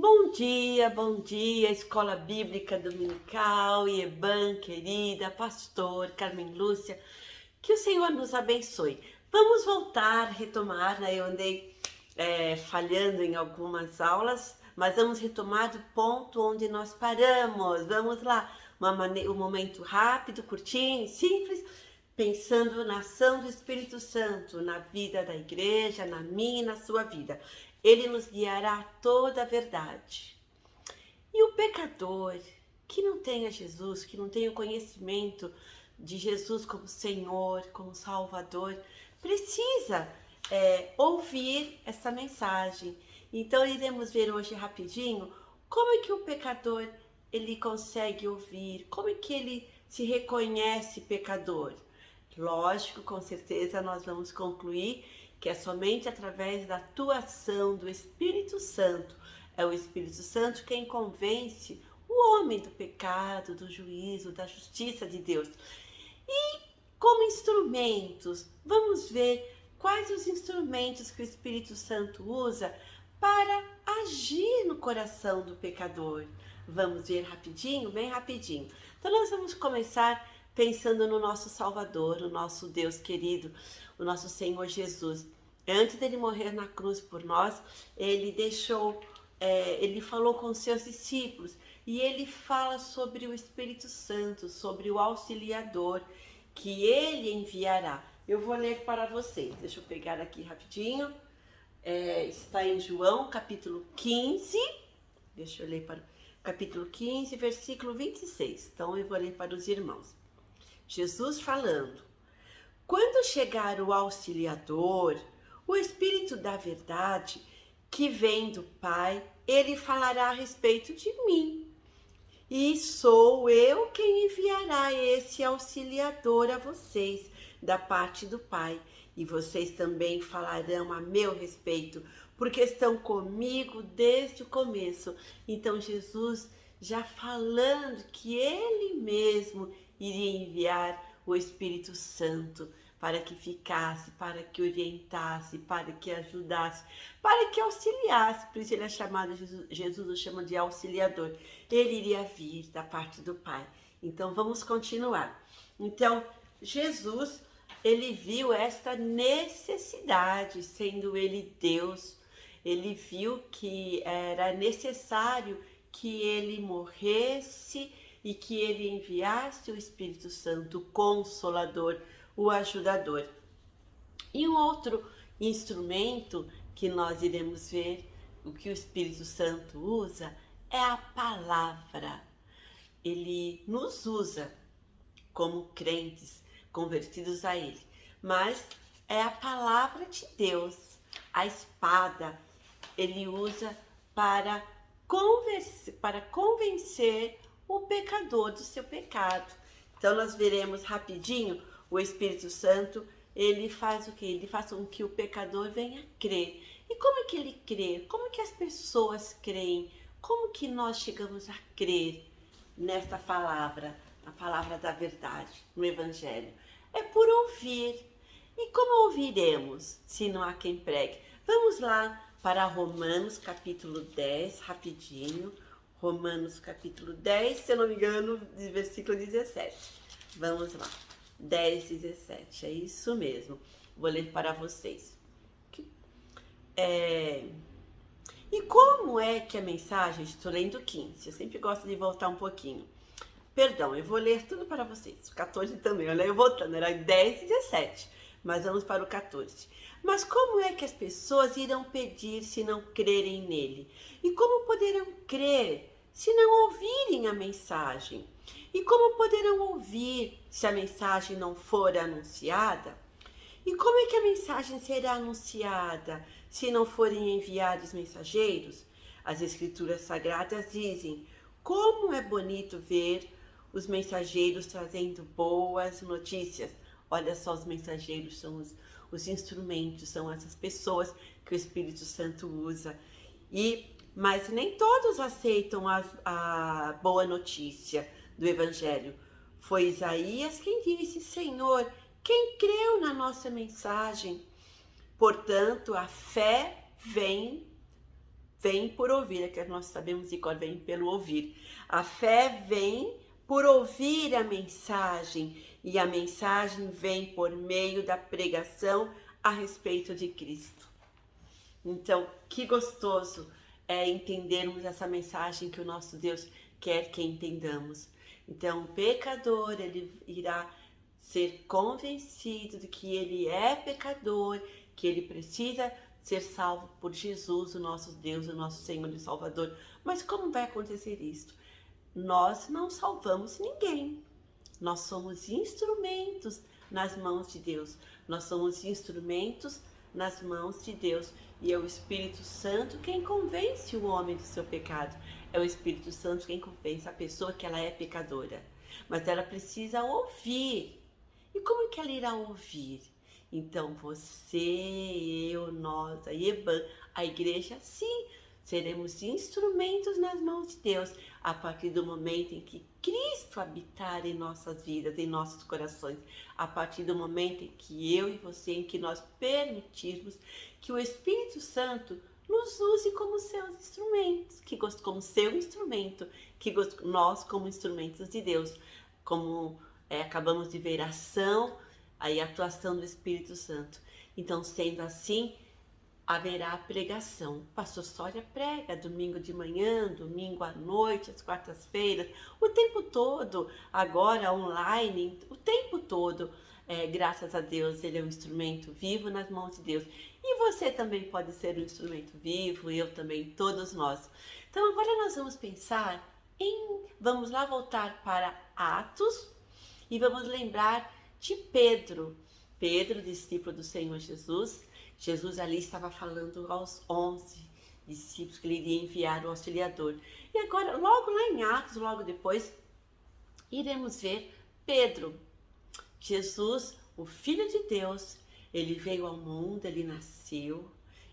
Bom dia, Escola Bíblica Dominical, IEBAN, querida, pastor, Carmen Lúcia, que o Senhor nos abençoe. Vamos voltar, retomar, né? Eu andei falhando em algumas aulas, mas vamos retomar do ponto onde nós paramos. Vamos lá, um momento rápido, curtinho, simples, pensando na ação do Espírito Santo, na vida da igreja, na minha e na sua vida. Ele nos guiará a toda a verdade. E o pecador que não tenha Jesus, que não tenha o conhecimento de Jesus como Senhor, como Salvador, precisa ouvir essa mensagem. Então iremos ver hoje rapidinho como é que o pecador ele consegue ouvir, como é que ele se reconhece pecador. Lógico, com certeza nós vamos concluir que é somente através da atuação do Espírito Santo. É o Espírito Santo quem convence o homem do pecado, do juízo, da justiça de Deus. E como instrumentos, vamos ver quais os instrumentos que o Espírito Santo usa para agir no coração do pecador. Vamos ver rapidinho, bem rapidinho. Então nós vamos começar pensando no nosso Salvador, o nosso Deus querido, o nosso Senhor Jesus. Antes dele morrer na cruz por nós, ele ele falou com os seus discípulos e ele fala sobre o Espírito Santo, sobre o Auxiliador que ele enviará. Eu vou ler para vocês, deixa eu pegar aqui rapidinho. Está em João capítulo 15, deixa eu ler para o capítulo 15, versículo 26. Então eu vou ler para os irmãos. Jesus falando: quando chegar o Auxiliador, o Espírito da verdade, que vem do Pai, ele falará a respeito de mim. E sou eu quem enviará esse Auxiliador a vocês, da parte do Pai. E vocês também falarão a meu respeito, porque estão comigo desde o começo. Então Jesus já falando que ele mesmo iria enviar o Espírito Santo para que ficasse, para que orientasse, para que ajudasse, para que auxiliasse. Por isso ele é chamado, Jesus o chama de auxiliador. Ele iria vir da parte do Pai. Então vamos continuar. Então Jesus, ele viu esta necessidade, sendo ele Deus, ele viu que era necessário que ele morresse e que ele enviasse o Espírito Santo, o Consolador, o Ajudador. E um outro instrumento que nós iremos ver, o que o Espírito Santo usa, é a palavra. Ele nos usa como crentes convertidos a ele, mas é a palavra de Deus, a espada, ele usa para convencer o pecador do seu pecado. Então nós veremos rapidinho o Espírito Santo, ele faz o quê? Ele faz com que o pecador venha crer. E como é que ele crê? Como é que as pessoas creem? Como que nós chegamos a crer nesta palavra, a palavra da verdade, no Evangelho? É por ouvir. E como ouviremos, se não há quem pregue? Vamos lá para Romanos capítulo 10, rapidinho. Romanos capítulo 10, se eu não me engano, versículo 17. Vamos lá. 10, 17, é isso mesmo. Vou ler para vocês. E como é que a mensagem, estou lendo 15, eu sempre gosto de voltar um pouquinho. Perdão, eu vou ler tudo para vocês. O 14 também, olha, eu voltando, era 10 e 17, mas vamos para o 14. Mas como é que as pessoas irão pedir se não crerem nele? E como poderão crer se não ouvirem a mensagem? E como poderão ouvir se a mensagem não for anunciada? E como é que a mensagem será anunciada se não forem enviados mensageiros? As Escrituras Sagradas dizem: como é bonito ver os mensageiros trazendo boas notícias. Olha só, os mensageiros são os instrumentos, são essas pessoas que o Espírito Santo usa. Mas nem todos aceitam a boa notícia do Evangelho. Foi Isaías quem disse: Senhor, quem creu na nossa mensagem? Portanto, a fé vem vem por ouvir, é que nós sabemos de cor, vem pelo ouvir. A fé vem por ouvir a mensagem, e a mensagem vem por meio da pregação a respeito de Cristo. Então, que gostoso é entendermos essa mensagem que o nosso Deus quer que entendamos. Então, o pecador, ele irá ser convencido de que ele é pecador, que ele precisa ser salvo por Jesus, o nosso Deus, o nosso Senhor e Salvador. Mas como vai acontecer isso? Nós não salvamos ninguém. Nós somos instrumentos nas mãos de Deus. Nós somos instrumentos nas mãos de Deus. E é o Espírito Santo quem convence o homem do seu pecado. É o Espírito Santo quem convence a pessoa que ela é pecadora. Mas ela precisa ouvir. E como é que ela irá ouvir? Então você, eu, nós, a IEBAN, a igreja, sim, seremos instrumentos nas mãos de Deus a partir do momento em que Cristo habitar em nossas vidas, em nossos corações, a partir do momento em que eu e você, em que nós permitirmos que o Espírito Santo nos use como seus instrumentos, como seu instrumento, nós como instrumentos de Deus, como acabamos de ver a ação, aí a atuação do Espírito Santo. Então, sendo assim, haverá pregação. O pastor Sória prega domingo de manhã, domingo à noite, às quartas-feiras, o tempo todo, agora online, o tempo todo. Graças a Deus, ele é um instrumento vivo nas mãos de Deus. E você também pode ser um instrumento vivo, eu também, todos nós. Então agora nós vamos pensar vamos lá voltar para Atos e vamos lembrar de Pedro. Pedro, discípulo do Senhor Jesus. Jesus ali estava falando aos 11 discípulos que ele iria enviar o auxiliador. E agora, logo lá em Atos, logo depois, iremos ver Pedro. Jesus, o Filho de Deus, ele veio ao mundo, ele nasceu,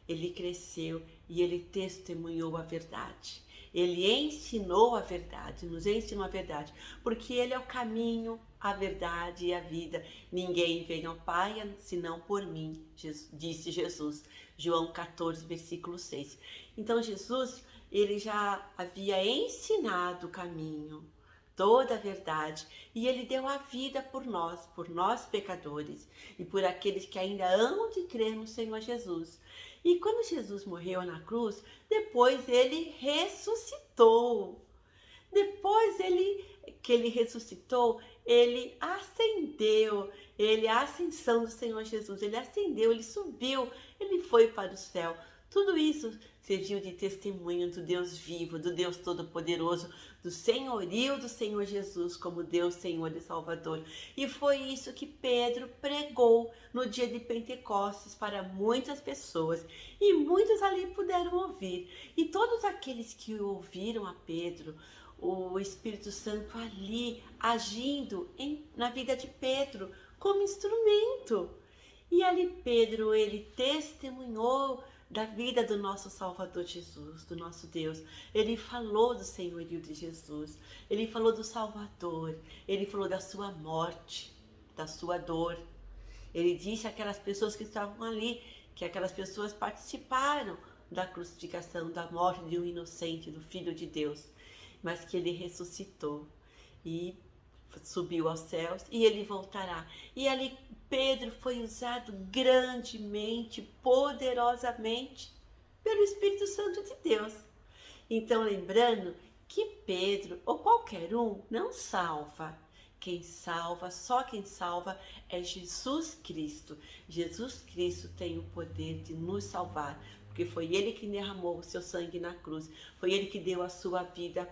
ele cresceu e ele testemunhou a verdade. Ele ensinou a verdade, nos ensinou a verdade, porque ele é o caminho, a verdade e a vida. Ninguém vem ao Pai senão por mim, disse Jesus. João 14, versículo 6. Então Jesus, ele já havia ensinado o caminho, toda a verdade, e ele deu a vida por nós pecadores, e por aqueles que ainda hão de crer no Senhor Jesus. E quando Jesus morreu na cruz, depois ele ressuscitou. Depois que ele ressuscitou, ele ascendeu, a ascensão do Senhor Jesus, ele ascendeu, ele subiu, ele foi para o céu. Tudo isso serviu de testemunho do Deus vivo, do Deus Todo-Poderoso, do senhorio do Senhor Jesus como Deus, Senhor e Salvador. E foi isso que Pedro pregou no dia de Pentecostes para muitas pessoas. E muitos ali puderam ouvir. E todos aqueles que ouviram a Pedro, o Espírito Santo ali agindo na vida de Pedro como instrumento. E ali Pedro, ele testemunhou da vida do nosso Salvador Jesus, do nosso Deus. Ele falou do senhorio de Jesus, ele falou do Salvador, ele falou da sua morte, da sua dor. Ele disse àquelas pessoas que estavam ali, que aquelas pessoas participaram da crucificação, da morte de um inocente, do Filho de Deus, mas que ele ressuscitou e subiu aos céus e ele voltará. E ali Pedro foi usado grandemente, poderosamente pelo Espírito Santo de Deus. Então, lembrando que Pedro, ou qualquer um, não salva. Quem salva, só quem salva é Jesus Cristo. Jesus Cristo tem o poder de nos salvar, porque foi ele que derramou o seu sangue na cruz, foi ele que deu a sua vida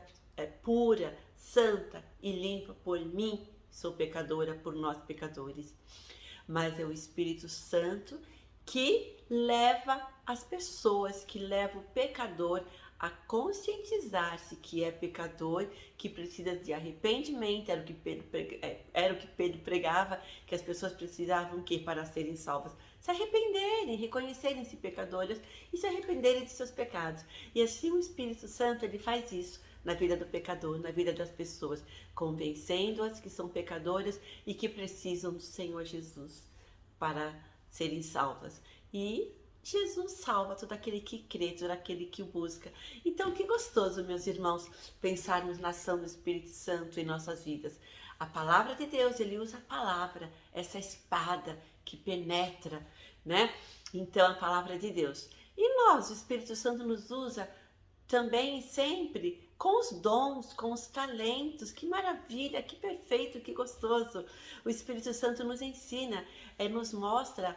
pura, santa e limpa por mim, sou pecadora, por nós pecadores. Mas é o Espírito Santo que leva as pessoas, que leva o pecador a conscientizar-se que é pecador, que precisa de arrependimento. Era o que Pedro pregava, que as pessoas precisavam que para serem salvas se arrependerem, reconhecerem-se pecadoras e se arrependerem de seus pecados. E assim o Espírito Santo, ele faz isso na vida do pecador, na vida das pessoas, convencendo-as que são pecadoras e que precisam do Senhor Jesus para serem salvas. E Jesus salva todo aquele que crê, todo aquele que o busca. Então, que gostoso, meus irmãos, pensarmos na ação do Espírito Santo em nossas vidas. A palavra de Deus, ele usa a palavra, essa espada que penetra, né? Então, a palavra de Deus. E nós, o Espírito Santo nos usa também sempre com os dons, com os talentos. Que maravilha, que perfeito, que gostoso. O Espírito Santo nos ensina, nos mostra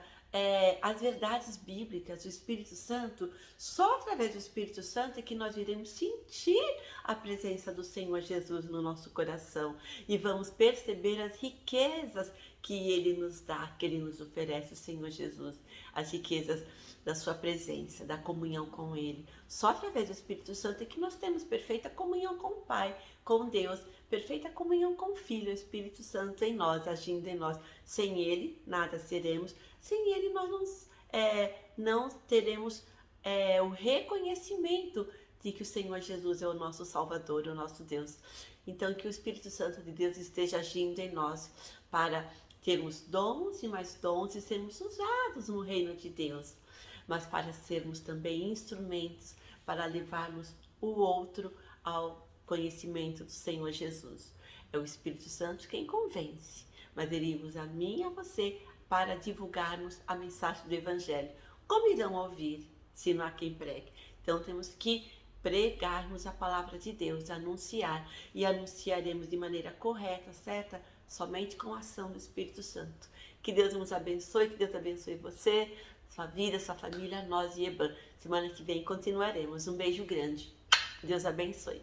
as verdades bíblicas. O Espírito Santo, só através do Espírito Santo é que nós iremos sentir a presença do Senhor Jesus no nosso coração e vamos perceber as riquezas que Ele nos dá, que Ele nos oferece, o Senhor Jesus, as riquezas da sua presença, da comunhão com Ele. Só através do Espírito Santo é que nós temos perfeita comunhão com o Pai, com Deus, perfeita comunhão com o Filho, o Espírito Santo em nós, agindo em nós. Sem Ele, nada seremos. Sem Ele, nós não teremos o reconhecimento de que o Senhor Jesus é o nosso Salvador, o nosso Deus. Então, que o Espírito Santo de Deus esteja agindo em nós para termos dons e mais dons e sermos usados no reino de Deus, mas para sermos também instrumentos para levarmos o outro ao conhecimento do Senhor Jesus. É o Espírito Santo quem convence, mas ele usa a mim e a você para divulgarmos a mensagem do Evangelho. Como irão ouvir se não há quem pregue? Então temos que pregarmos a palavra de Deus, anunciar, e anunciaremos de maneira correta, certa, somente com a ação do Espírito Santo. Que Deus nos abençoe, que Deus abençoe você, sua vida, sua família, nós e EBAN. Semana que vem continuaremos. Um beijo grande. Deus abençoe.